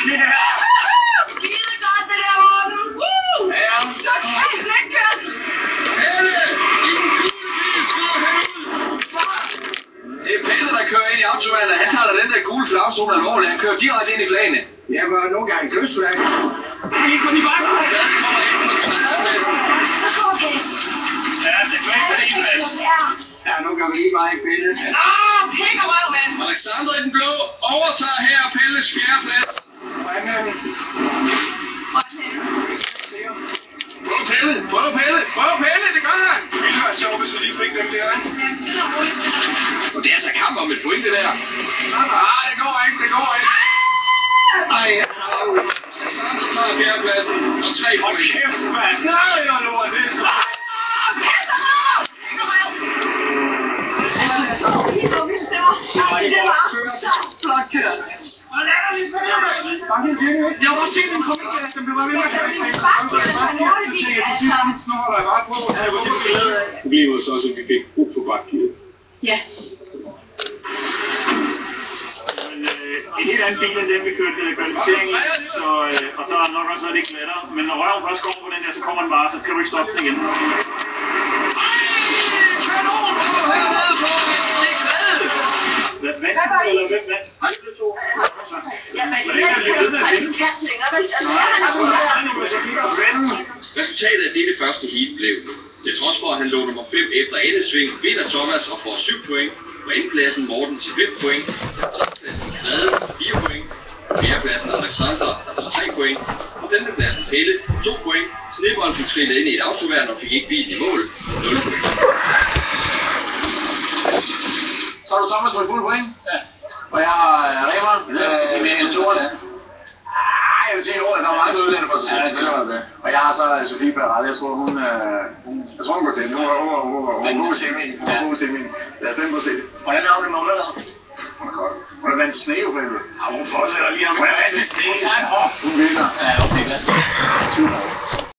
Skide godt, det der, Morten! Ja. Så kan det ikke kørt! Pelle! Din gule bil skyder herud! Det er Pelle, der kører ind i automaten. Han tager da den der gule flagzone alvorligt. Han kører direkte ind i flagene. Jeg var nogle gange kystflag. Helt på de bakker. Den kommer ind på tredjepladsen. Ja, det er kvart på en plads. Ja, nu kan vi lige meget Pelle. Pæk og røv, mand! Alexander i den blå overtager her Pelles fjerdeplads. Prøv Pelle, det gør han! Det ville være sjovt, hvis vi lige fik dem der, ikke? Og det er altså kamp om et point, det der. Det går ikke. Ej, Alexander tager fjerdepladsen og 3 point. Kæft, mand! Nej, jeg lover, det er sgu... Flot kørt. Jeg var set den komme ind, den blev ved med at køre ind. Problemet var så også, at vi fik brug for bakgear. Ja. En helt anden bil end den, vi kørte kvalificering i, og så er der nok også noget lidt lettere. Men når røven først går på den der, så kommer den bare, så kan du ikke stoppe den igen. Resultatet af dette første heat blev, til trods for at han lå nummer 5 efter endesving, vinder Thomas og får 7 point, på andenpladsen Morten til 5 point, tredjepladsen Frede 4 point, fjerdepladsen Alexander der får 3 point, og femtepladsen Pelle 2 point, Snebold fik trillet ind i et autoværn og fik ikke bilen i mål, 0 point. Så har du Thomas på et fuld point. Ja. Og jeg har Remer. Jeg skal sige mere end Toren. Jeg vil sige, at der er meget udlændende for sig selv. Og jeg har så Sofie Perrette. Jeg tror, hun går til. Hun er god semi. Lad os den på se det. Hvordan er det med underlaget? Hun er kold. Hun er vandt sne, jo, Pelle. Hun fortsætter lige om. Hun er vandt sne. Hun vinder. Ja, okay, lad os se. Super.